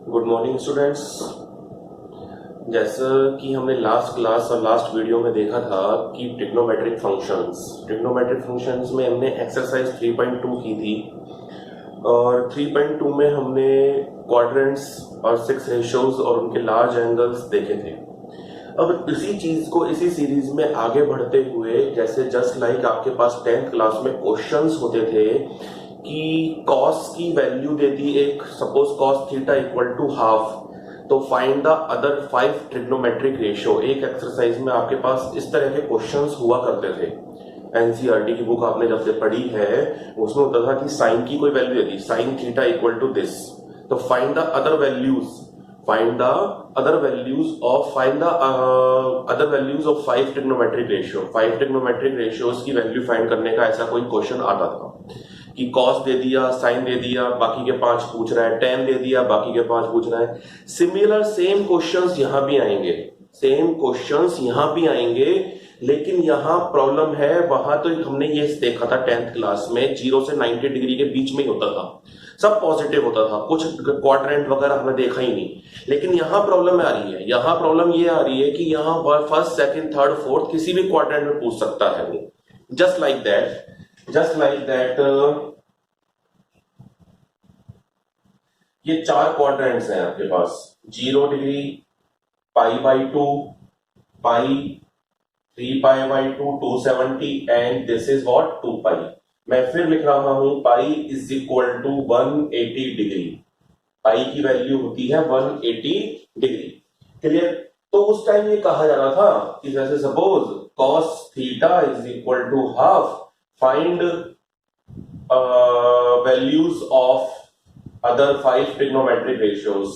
Good morning students. जैसा कि हमने लास्ट क्लास और लास्ट वीडियो में देखा था कि ट्रिग्नोमेट्रिक फंक्शंस में हमने एक्सरसाइज 3.2 की थी और 3.2 में हमने क्वाड्रेंट्स और 6 रेशियोज और उनके लार्ज एंगल्स देखे थे। अब इसी चीज को इसी सीरीज में आगे बढ़ते हुए, जैसे जस्ट लाइक आपके पास 10th क्लास में क्वेश्चंस होते थे कि कॉस की वैल्यू देती एक, suppose cos theta equal to half, तो find the other 5 trigonometric ratio. एक एक्सरसाइज में आपके पास इस तरह के क्वेश्चंस हुआ करते थे। एनसीईआरटी की बुक आपने जब से पढ़ी है उसमें होता था कि साइन की कोई वैल्यू देती, sine theta equal to this, तो find the other values, find the other values of 5 trigonometric ratio. 5 trigonometric ratios की वैल्यू फाइंड करने का ऐसा कोई क्वेश्चन आता था कि कॉस दे दिया, साइन दे दिया, बाकी के 5 पूछ रहा है, टेन दे दिया, बाकी के 5 पूछ रहा है। सिमिलर सेम क्वेश्चंस यहां भी आएंगे, सेम क्वेश्चंस यहां भी आएंगे, लेकिन यहां प्रॉब्लम है, वहां तो हमने ये देखा था 10th क्लास में 0 से 90 डिग्री के बीच में ही होता था, सब पॉजिटिव होता था, कुछ क्वाड्रेंट वगैरह हमने देखा ही नहीं। लेकिन यहां प्रॉब्लम आ रही है, यहां प्रॉब्लम ये आ रही है कि यहां फर्स्ट, सेकंड, थर्ड, फोर्थ किसी भी क्वाड्रेंट में पूछ सकता है वो। जस्ट लाइक दैट ये 4 क्वाड्रेंट्स हैं आपके पास, 0 degree, π/2, pi, 3π/2, 270 and this is what 2π। मैं फिर लिख रहा हूं pi is equal to 180 degree. Pi की वैल्यू होती है 180 डिग्री। क्लियर? तो उस टाइम ये कहा जा रहा था कि जैसे suppose cos theta is equal to half, find values of other 5 trigonometric ratios.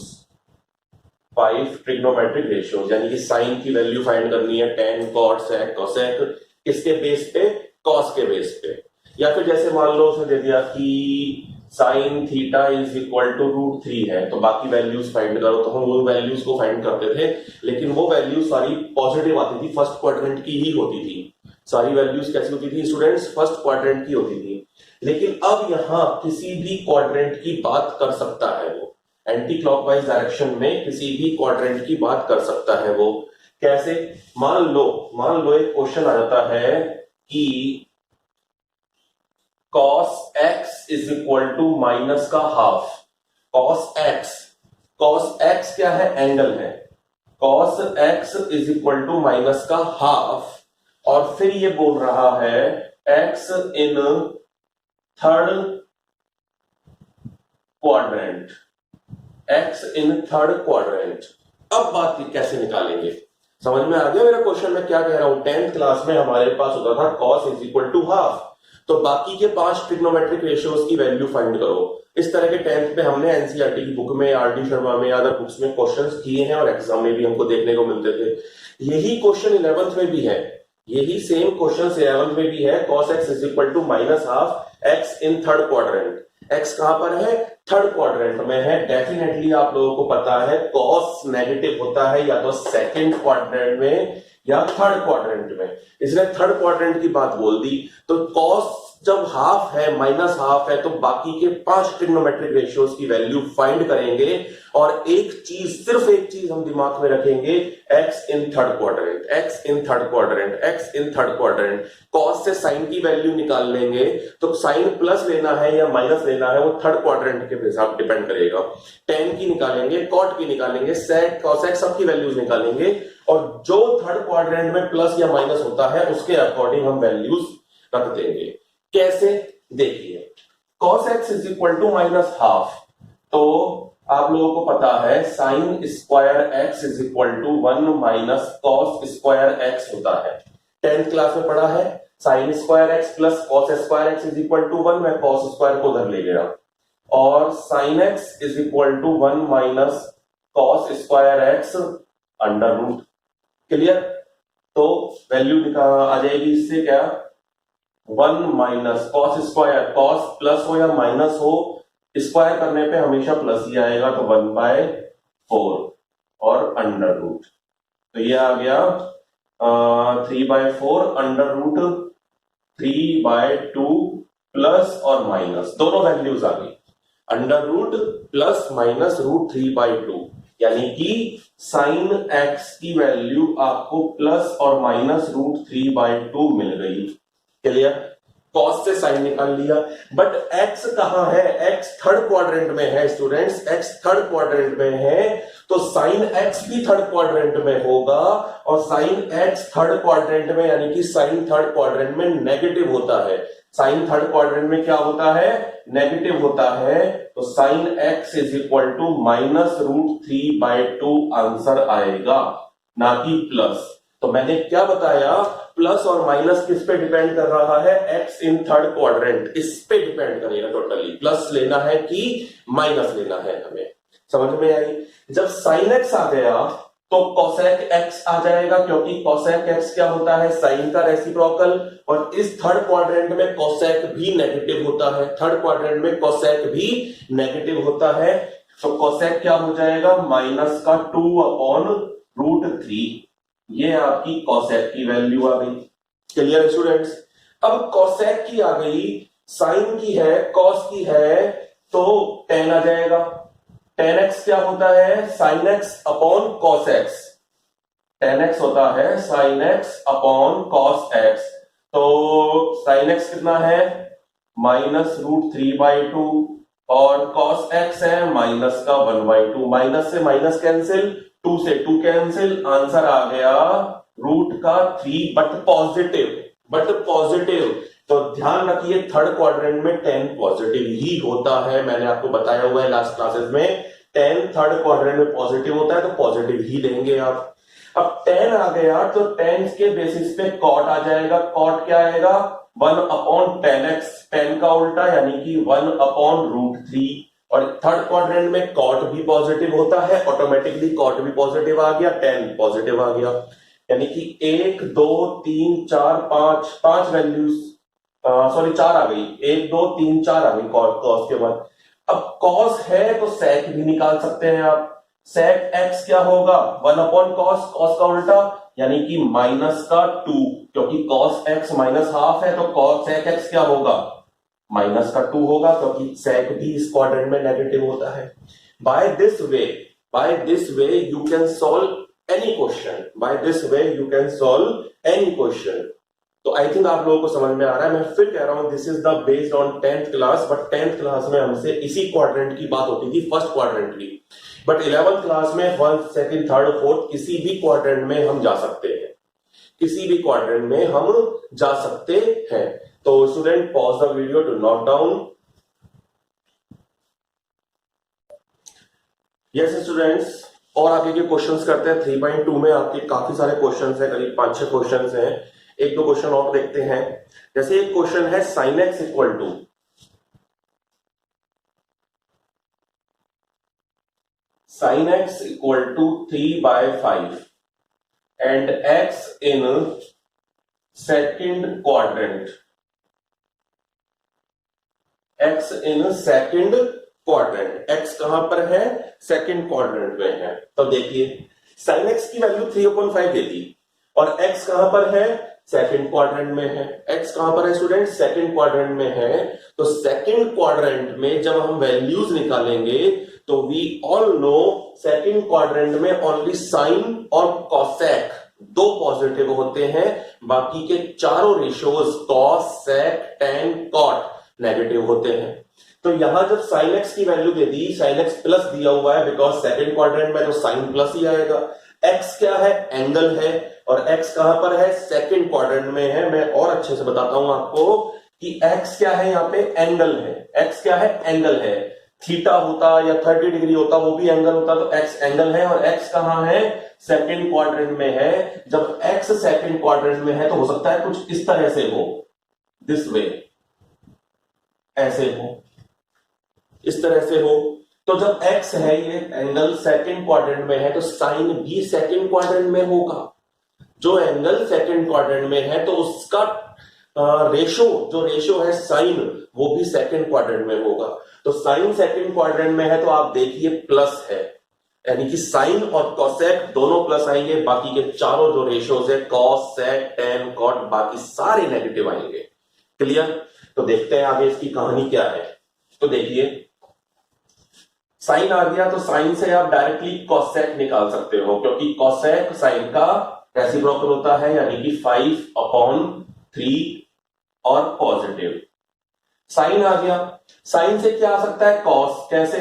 5 trigonometric ratios यानी कि साइन की वैल्यू फाइंड करनी है, टेन, कॉट, सेक, कोसेक, किसके बेस पे? कॉस के बेस पे। या फिर जैसे मान लो उसने दे दिया कि sine theta is equal to √3 है, तो बाकी वैल्यूज फाइंड करो, तो हम वो वैल्यूज को फाइंड करते थे, लेकिन वो वैल्यू सारी पॉजिटिव आती थी, फर्स्ट क्वाड्रेंट की ही होती थी। सारी वैल्यूज कैसी होती थी स्टूडेंट्स? फर्स्ट क्वाड्रेंट की होती थी। लेकिन अब यहां किसी भी क्वाड्रेंट की बात कर सकता है वो, एंटी क्लॉकवाइज डायरेक्शन में किसी भी क्वाड्रेंट की बात कर सकता है वो। कैसे? मान लो एक क्वेश्चन आ जाता है कि cos x is equal to minus का हाफ। cos x क्या है? एंगल है। cos x is equal to minus का हाफ, और फिर ये बोल रहा है x in third quadrant, x in third quadrant. अब बात कैसे निकालेंगे? समझ में आ गया मेरा क्वेश्चन? मैं क्या कह रहा हूं? 10th क्लास में हमारे पास होता था cos is equal to half, तो बाकी के 5 ट्रिग्नोमेट्रिक रेशियोज की वैल्यू फाइंड करो। इस तरह के 10th में हमने एनसीईआरटी की बुक में, आर डी शर्मा में, अदर बुक्स में क्वेश्चंस किए हैं और एग्जाम में भी हमको देखने को मिलते थे। यही क्वेश्चन 11th में भी है, यही सेम क्वेश्चन 11th में भी है। cos x is equal to minus half, x in third quadrant. x कहां पर है? थर्ड क्वाड्रेंट में है। डेफिनेटली आप लोगों को पता है cos नेगेटिव होता है या तो सेकंड क्वाड्रेंट में या थर्ड क्वाड्रेंट में, इसने थर्ड क्वाड्रेंट की बात बोल दी। तो cos जब हाफ है, माइनस हाफ है, तो बाकी के 5 ट्रिग्नोमेट्रिक रेशियोज की वैल्यू फाइंड करेंगे, और एक चीज, सिर्फ एक चीज हम दिमाग में रखेंगे, x in third quadrant, x in third quadrant, x in third quadrant. cos से साइन की वैल्यू निकाल लेंगे, तो साइन प्लस लेना है या माइनस लेना है वो थर्ड क्वाड्रेंट के हिसाब डिपेंड करेगा। टेन की निकालेंगे, कॉट की निकालेंगे, सेक, कॉसेक, सबकी वैल्यूज निकालेंगे, और जो थर्ड क्वाड्रेंट में प्लस या माइनस होता है उसके अकॉर्डिंग हम वैल्यूज रख देंगे। कैसे? देखिए, cos x is equal to minus half, तो आप लोगों को पता है sine square x is equal to 1 minus cos square x होता है। 10th क्लास में पढ़ा है, sine square x plus cos square x is equal to 1, मैं कॉस स्क्वायर को उधर ले गया, और sine x is equal to 1 minus cos square x under root. Clear? तो वैल्यू आ जाएगी इससे क्या? 1 minus cos square, cos plus हो या माइनस हो, स्क्वायर करने पे हमेशा प्लस ही आएगा, तो 1/4 और अंडर रूट। तो ये आ गया 3/4 अंडर रूट 3/2 प्लस और माइनस, दोनों वैल्यूज आ गई। Under root plus minus root 3/2, यानी कि साइन एक्स की वैल्यू आपको प्लस और माइनस रूट 3/2 मिल गई। क्लियर? कॉस से साइन निकाल लिया, बट एक्स कहां है? एक्स थर्ड क्वाड्रेंट में है स्टूडेंट्स, एक्स थर्ड क्वाड्रेंट में है, तो साइन एक्स भी थर्ड क्वाड्रेंट में होगा, और साइन एक्स थर्ड क्वाड्रेंट में यानी कि साइन थर्ड क्वाड्रेंट में नेगेटिव होता है। साइन थर्ड क्वाड्रेंट में क्या होता है? नेगेटिव होता है। तो sine x is equal to minus root 3/2 answer आएगा, ना कि प्लस। तो मैंने क्या बताया? प्लस और माइनस किस पे डिपेंड कर रहा है? एक्स इन थर्ड क्वाड्रेंट, इस पे डिपेंड करेगा टोटली। प्लस लेना है कि माइनस लेना है, हमें समझ में आई? जब साइन एक्स आ गया तो कोसेक एक्स आ जाएगा, क्योंकि कोसेक एक्स क्या होता है? साइन का रेसिप्रोकल, और इस थर्ड क्वाड्रेंट में कोसेक भी नेगेटिव होता है। थर्ड क्वाड्रेंट में कोसेक भी नेगेटिव होता है, तो कोसेक क्या हो जाएगा? माइनस का 2/√3। ये आपकी कॉसेक की वैल्यू आ गई। Clear students? अब कॉसेक की आ गई, साइन की है, कॉस की है, तो टेन आ जाएगा। टेन एक्स क्या होता है? Sine x upon cos x. Ten x होता है sine x upon cos x. तो साइन एक्स कितना है? माइनस रूट 3/2, और कॉस एक्स है माइनस का 1/2। माइनस से माइनस कैंसिल, 2 से 2 कैंसिल, आंसर आ गया रूट का 3, बट पॉजिटिव। तो ध्यान रखिए थर्ड क्वाड्रेंट में 10 पॉजिटिव ही होता है। मैंने आपको बताया हुआ है लास्ट क्लासेस में, 10 थर्ड क्वाड्रेंट में पॉजिटिव होता है, तो पॉजिटिव ही लेंगे आप। अब 10 आ गया तो 10 के बेसिस पे कॉट आ जाएगा। कॉट क्या आएगा? 1/10x, 10 का उल्टा यानी कि 1/√3। और थर्ड क्वाड्रेंट में कॉट भी पॉजिटिव होता है, ऑटोमेटिकली कॉट भी पॉजिटिव आ गया, 10 पॉजिटिव आ गया, यानी कि 1 2 3 4 5 वैल्यूज, सॉरी 4 आ गई, 1 2 3 4 आ गई कॉस के बाद। अब कॉस है तो सेक भी निकाल सकते हैं आप। सेक एक्स क्या होगा? 1/cos, कॉस का उल्टा यानी कि माइनस का 2, क्योंकि कॉस एक्स माइनस हाफ है, तो कॉस सेक एक्स क्या होगा? माइनस का 2 होगा, क्योंकि सेक भी इस क्वाड्रेंट में नेगेटिव होता है। By this way you can solve any question. By this way you can solve any question. तो आई थिंक आप लोगों को समझ में आ रहा है। मैं फिर कह रहा हूं, this is the based on 10th class, but 10th class में हमसे इसी क्वाड्रेंट की बात होती थी, फर्स्ट क्वाड्रेंट की। बट 11th क्लास में 1st, 2nd, 3rd, 4th किसी भी क्वाड्रेंट में हम जा सकते हैं, किसी भी क्वाड्रेंट में हम जा सकते हैं। तो student pause the video to note down. Yes students, और आगे के क्वेश्चंस करते हैं। 3.2 में आपके काफी सारे क्वेश्चंस हैं, करीब 5-6 क्वेश्चंस हैं। एक दो क्वेश्चन और देखते हैं। जैसे एक क्वेश्चन है sine x equal to sin x equal to 3/5 and x in second quadrant, x in second quadrant, x कहां पर है? सेकंड क्वाड्रेंट में है। तो देखिए sin x की वैल्यू 3/5 दे दी, और x कहां पर है? सेकंड क्वाड्रेंट में है। x कहां पर है स्टूडेंट? सेकंड क्वाड्रेंट में है। तो सेकंड क्वाड्रेंट में जब हम वैल्यूज निकालेंगे तो we all know second quadrant में ओनली साइन और कॉसेक दो पॉजिटिव होते हैं, बाकी के चारों ratios cos, sec, tan, cot negative होते हैं। तो यहां जब साइन एक्स की वैल्यू दे दी, साइन एक्स प्लस दिया हुआ है, बिकॉज सेकंड क्वाड्रेंट में तो साइन प्लस ही आएगा। एक्स क्या है? एंगल है, और एक्स कहां पर है? सेकंड क्वाड्रेंट में है। मैं और अच्छे से बताता हूं आपको कि एक्स क्या है, यहां पे एंगल है। एक्स क्या है? एंगल है। थीटा होता या 30 डिग्री होता, वो भी एंगल होता, तो एक्स एंगल है, और एक्स कहां है? सेकंड क्वाड्रेंट में है। जब एक्स सेकंड क्वाड्रेंट में है तो हो सकता है कुछ इस तरह से हो, दिस वे, ऐसे हो, इस तरह से हो। तो जब x है, ये एंगल सेकंड क्वाड्रेंट में है, तो साइन भी सेकंड क्वाड्रेंट में होगा। जो एंगल सेकंड क्वाड्रेंट में है तो उसका जो रेशो है साइन, वो भी सेकंड क्वाड्रेंट में होगा। तो साइन सेकंड क्वाड्रेंट में है तो आप देखिए प्लस है, यानी कि साइन और कॉसेक दोनों प्लस आएंगे, बाकी के चारों जो रेशियोज है कॉस, सेक, टेन, कॉट, बाकी सारे नेगेटिव आएंगे। क्लियर? तो देखते हैं आगे इसकी कहानी क्या है। तो देखिए साइन आ गया तो साइन से आप डायरेक्टली कॉसेक निकाल सकते हो, क्योंकि कॉसेक साइन का रेसिप्रोकल होता है, यानी कि 5/3 और पॉजिटिव। साइन आ गया, साइन से क्या आ सकता है, कॉस। कैसे,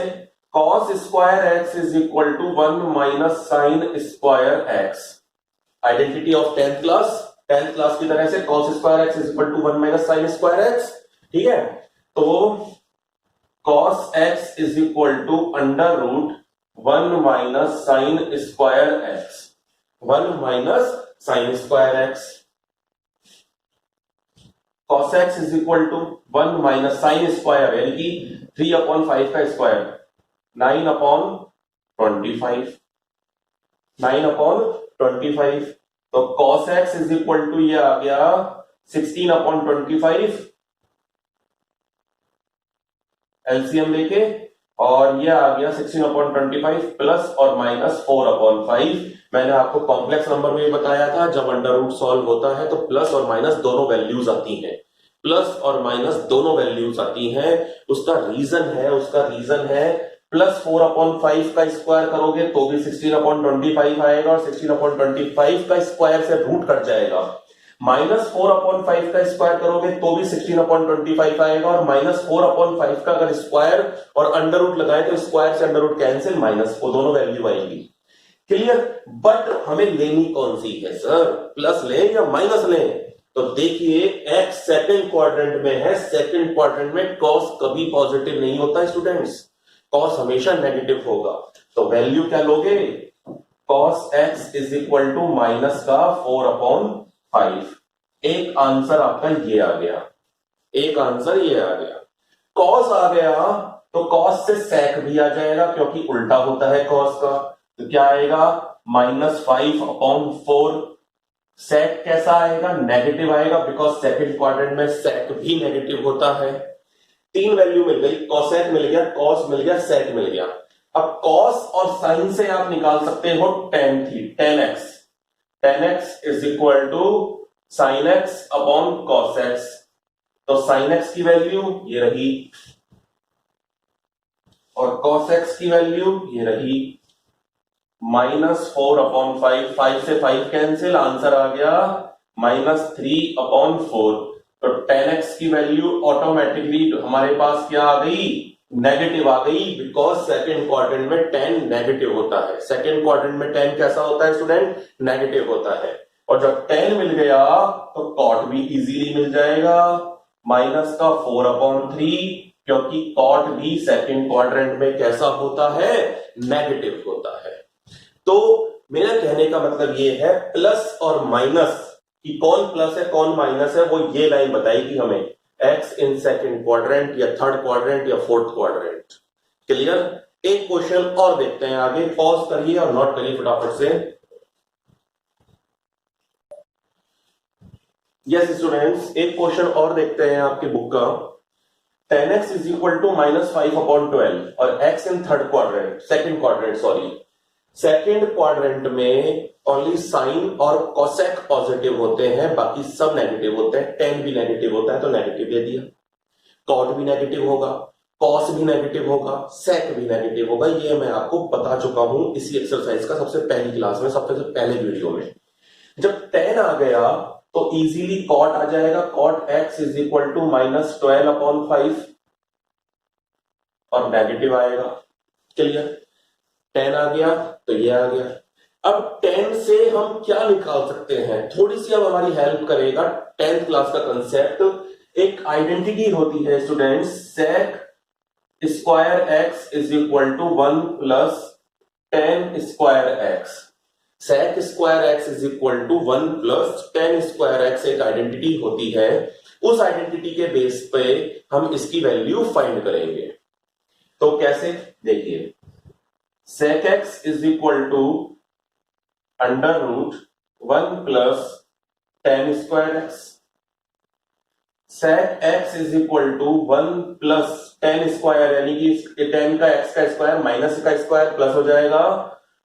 cos square x is equal to 1 minus sine square x. Identity of 10th class की तरह से cos square x is equal to 1 minus sine square x. ठीक है, तो cos x is equal to under root 1 minus sine square x. 1 minus sine square x. cos x is equal to 1 minus sine square, यानी कि 3/5 का square, 9/25। 9/25। तो cos x is equal to ये आ गया 16/25 एलसीएम लेके, और ये आ गया 16/25 प्लस और माइनस 4/5। मैंने आपको कॉम्प्लेक्स नंबर में बताया था, जब अंडर रूट सॉल्व होता है तो प्लस और माइनस दोनों वैल्यूज आती हैं। प्लस और माइनस दोनों वैल्यूज आती हैं। उसका रीजन है प्लस 4/5 का स्क्वायर करोगे तो भी 16/25 आएगा, और 16/25 का स्क्वायर से रूट कट जाएगा। माइनस 4/5 का स्क्वायर करोगे तो भी 16/25 आएगा, और माइनस 4/5 का अगर स्क्वायर और अंडर रूट लगाए तो स्क्वायर से अंडर रूट कैंसिल, माइनस वो दोनों वैल्यू आएंगी। क्लियर। बट हमें लेनी कौन सी है सर, प्लस लें या माइनस लें? तो देखिए x सेकंड क्वाड्रेंट में है, सेकंड क्वाड्रेंट में cos कभी पॉजिटिव नहीं होता स्टूडेंट्स, cos हमेशा नेगेटिव होगा। तो वैल्यू क्या लोगे, cos x is equal to minus का 4/5। एक आंसर आपका ये आ गया, एक आंसर ये आ गया। cos आ गया तो cos से sec भी आ जाएगा, क्योंकि उल्टा होता है cos का। तो क्या आएगा, -5/4। sec कैसा आएगा, नेगेटिव आएगा, बिकॉज सेकंड क्वाड्रेंट में sec भी नेगेटिव होता है। तीन वैल्यू मिल गई, cosec मिल गया, cos मिल गया, sec मिल गया। अब cos और sin से आप निकाल सकते हो tan x। tan x is equal to sin x upon cos x। तो sin x की वैल्यू ये रही, और cos x की वैल्यू ये रही, -4/5। 5 से 5 कैंसिल, आंसर आ गया -3/4। तो tan x की वैल्यू ऑटोमेटिकली हमारे पास क्या आ गई, नेगेटिव आ गई, बिकॉज सेकंड क्वाड्रेंट में tan नेगेटिव होता है। सेकंड क्वाड्रेंट में tan कैसा होता है स्टूडेंट, नेगेटिव होता है। और जब tan मिल गया तो cot भी इजीली मिल जाएगा, -4/3, क्योंकि cot भी सेकंड क्वाड्रेंट में कैसा होता है, नेगेटिव होता है। तो मेरा कहने का मतलब ये है, प्लस और माइनस कि कौन प्लस है कौन माइनस है, वो ये लाइन बताएगी हमें, x इन सेकंड क्वाड्रेंट या थर्ड क्वाड्रेंट या फोर्थ क्वाड्रेंट। क्लियर। एक क्वेश्चन और देखते हैं आगे, पॉज करिए और नोट करिए फटाफट से। यस स्टूडेंट्स, एक क्वेश्चन और देखते हैं आपके बुक का। tan x is equal to -5/12 और x in third quadrant, second quadrant sorry, second quadrant में ओनली साइन और कोसेक पॉजिटिव होते हैं, बाकी सब नेगेटिव होते हैं। tan भी नेगेटिव होता है तो नेगेटिव दे दिया, cot भी नेगेटिव होगा, cos भी नेगेटिव होगा, sec भी नेगेटिव होगा। ये मैं आपको बता चुका हूं इसी एक्सरसाइज का सबसे पहली क्लास में, सबसे पहले वीडियो में। जब tan आ गया तो इजीली cot आ जाएगा, cot x is equal to -12/5 और नेगेटिव आएगा। क्लियर। tan आ गया तो ये आ गया। अब tan से हम क्या निकाल सकते हैं, थोड़ी सी अब हमारी हेल्प करेगा 10th क्लास का कंसेप्ट। एक आइडेंटिटी होती है students, sec square x is equal to 1 plus tan square x। sec square x is equal to 1 plus tan square x एक आइडेंटिटी होती है। उस आइडेंटिटी के बेस पे हम इसकी वैल्यू फाइंड करेंगे। तो कैसे, देखिए, sec x is equal to under root 1 plus tan square x। sec x is equal to 1 plus tan square, यानी कि tan का x का स्क्वायर माइनस का स्क्वायर प्लस हो जाएगा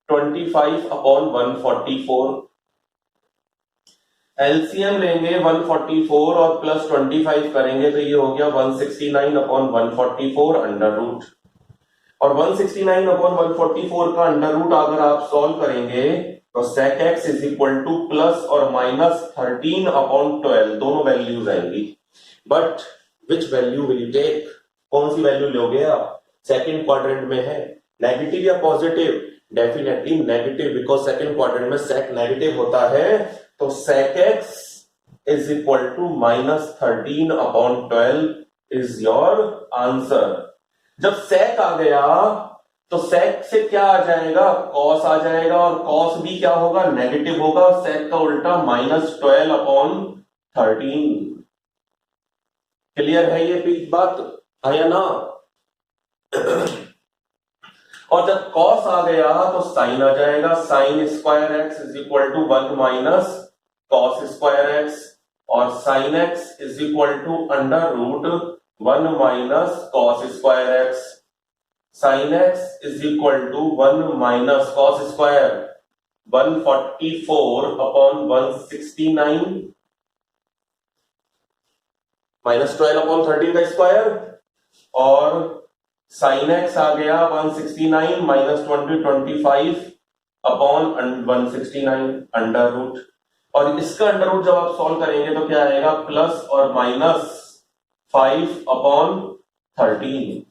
25/144। एलसीएम लेंगे 144 और प्लस 25 करेंगे तो ये हो गया 169/144 अंडर रूट। और 169 अपॉन 144 का अंडर रूट अगर आप सॉल्व करेंगे तो sec x is equal to plus और माइनस 13 अपॉन 12 दोनों वैल्यूज आएंगी। But which value will you take, कौन सी वैल्यू लोगे आप? सेकंड क्वाड्रेंट में है, नेगेटिव या positive? Definitely negative, because second quadrant में sec नेगेटिव होता है। तो sec x is equal to minus 13 upon 12 is your answer. जब sec आ गया तो sec से क्या आ जाएगा? cos आ जाएगा, और cos भी क्या होगा? नेगेटिव होगा। sec का उल्टा माइनस 12 अपॉन 13। क्लियर है ये बात, है या ना? और जब cos आ गया तो sin आ जाएगा, sin square x is equal to 1 minus cos square x, और sin x is equal to under root 1 minus cos square x. sin x is equal to 1 minus cos square 144 upon 169 minus 12 upon 13 का square, और sin x आ गया 169 minus 25 upon 169 under root. और इसका under root जब आप solve करेंगे तो क्या आएगा? प्लस और minus 5 upon 13।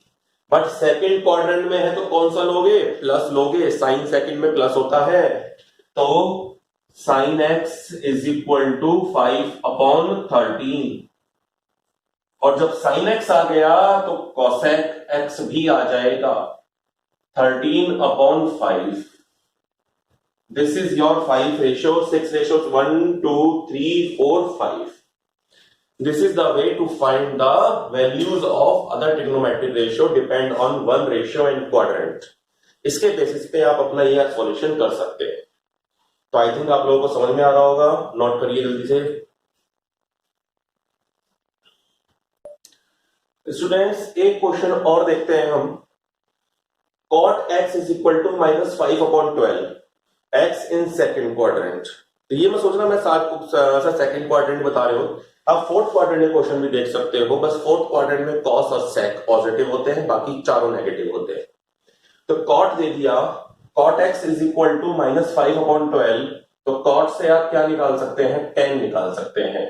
But second quadrant में है तो कौन सा लोगे? प्लस लोगे, साइन सेकंड में प्लस होता है। तो sine x is equal to 5 upon 13, और जब साइन एक्स आ गया तो कोसेक एक्स भी आ जाएगा 13 upon 5। This is your 5 ratio, 6 ratios 1 2 3 4 5। This is the way to find the values of other trigonometric ratio depend on one ratio and quadrant। इसके basis पे आप अपना ये सॉल्यूशन कर सकते हैं। तो आई थिंक आप लोगों को समझ में आ रहा होगा, नोट करिए जल्दी से। स्टूडेंट्स एक क्वेश्चन और देखते हैं हम। cot x is equal to minus 5 upon 12, x in second quadrant. तो ये मैं सोच रहा, मैं साथ सेकेंड क्वाड्रेंट बता रहे हो, आप फोर्थ क्वाड्रेंट में क्वेश्चन भी देख सकते हो। बस फोर्थ क्वाड्रेंट में cos और sec पॉजिटिव होते हैं, बाकी चारों नेगेटिव होते हैं। तो cot दे दिया, cot x is equal to minus 5 upon 12, तो cot से आप क्या निकाल सकते हैं? 10 निकाल सकते हैं।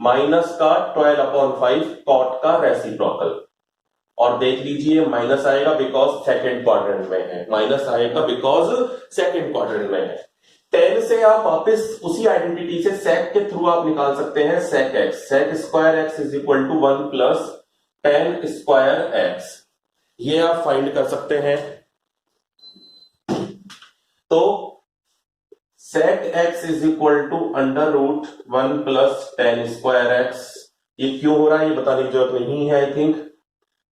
माइनस का 12 अपॉन 5 cot का रेसिप्रोकल, और देख लीजिए माइनस आएगा बिकॉज सेकेंड क्वाड्रेंट में है, माइनस आएगा बिकॉज सेकेंड क्वाड्रेंट में है। 10 से आप वापस उसी आइडेंटिटी से sec के थ्रू आप निकाल सकते हैं sec x, sec square x is equal to 1 plus 10 square x, ये आप फाइंड कर सकते हैं। तो sec x is equal to under root 1 plus 10 square x, ये क्यों हो रहा है ये बताने की जरूरत नहीं है आई थिंक।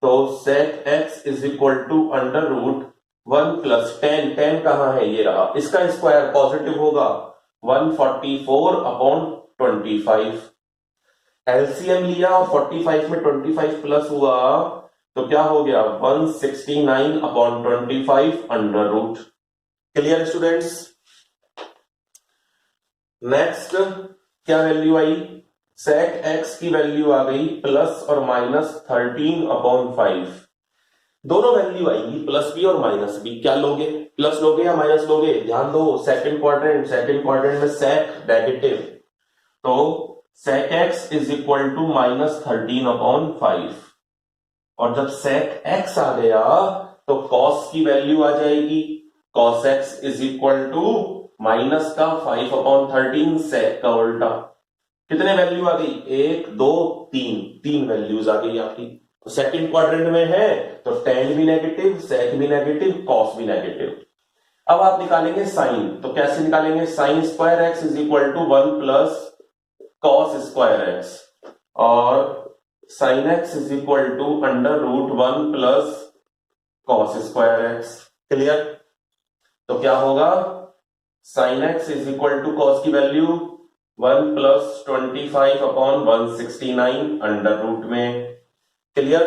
तो sec x is equal to under root 1 plus 10, 10 कहां है? ये रहा, इसका स्क्वायर पॉजिटिव होगा 144 अपॉन 25। एलसीएम लिया और 45 में 25 प्लस हुआ तो क्या हो गया? 169 upon 25 under root. Clear students? Next क्या वैल्यू आई? sec x की वैल्यू आ गई प्लस और माइनस 13 अपॉन 5। दोनों वैल्यू आएंगी, प्लस भी और माइनस भी। क्या लोगे? प्लस लोगे या माइनस लोगे? ध्यान दो, सेकंड क्वाड्रेंट में sec नेगेटिव, तो sec x is equal to minus 13 upon 5, और जब sec x आ गया तो cos की वैल्यू आ जाएगी, cos x is equal to minus का 5 अपॉन 13, sec का उल्टा। कितने वैल्यू आ गई? 1 2 3 वैल्यूज आ गई आपकी। सेकंड क्वाड्रेंट में है तो tan भी नेगेटिव, sec भी नेगेटिव, cos भी नेगेटिव। अब आप निकालेंगे साइन, तो कैसे निकालेंगे? Sine square x is equal to 1 plus cos square x, और sine x is equal to under root 1 plus cos square x. Clear? तो क्या होगा? Sine x is equal to cos की value 1 plus 25 upon 169 under root में। Clear?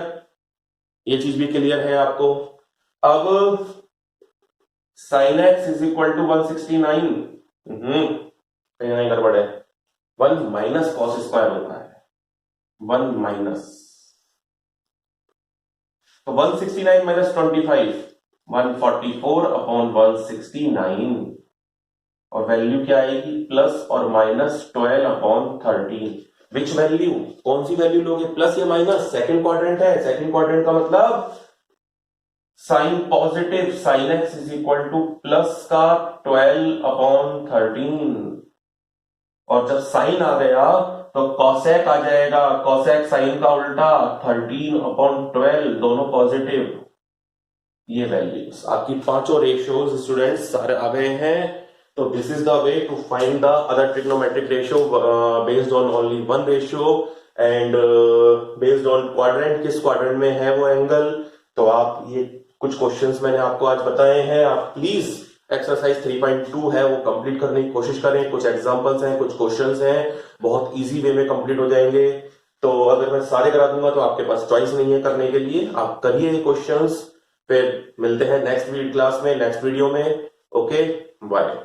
ये चीज भी clear है आपको? अब sign x is equal to 169, कहीं नहीं गड़बड़ है, 1 माइनस cos स्क्वायर होता है, 1 माइनस तो 169 माइनस 25 144 अपॉन 169 और वैल्यू क्या आएगी प्लस और माइनस 12 अपॉन 13। विच वैल्यू, कौन सी वैल्यू लोगे, प्लस या माइनस? सेकंड क्वाड्रेंट है, सेकंड क्वाड्रेंट का मतलब sine positive, sine x is equal to plus का 12 अपॉन 13 और जब साइन आ गया तो कॉसेक आ जाएगा, कॉसेक साइन का उल्टा 13 अपॉन 12 दोनों पॉजिटिव। ये वैल्यूज आपकी पांचों रेशियोज स्टूडेंट्स सारे आ गए हैं। तो this is the way to find the other trigonometric ratio based on only one ratio and based on quadrant, किस क्वाड्रेंट में है वो एंगल। तो आप ये कुछ क्वेश्चंस मैंने आपको आज बताए हैं, आप प्लीज एक्सरसाइज 3.2 है वो कंप्लीट करने की कोशिश करें। कुछ एग्जांपल्स हैं, कुछ क्वेश्चंस हैं, बहुत इजी वे में कंप्लीट हो जाएंगे। तो अगर मैं सारे करा दूंगा तो आपके पास चॉइस नहीं है करने के लिए, आप करिए ये क्वेश्चंस। फिर मिलते हैं नेक्स्ट क्लास में, नेक्स्ट वीडियो में। Okay, bye.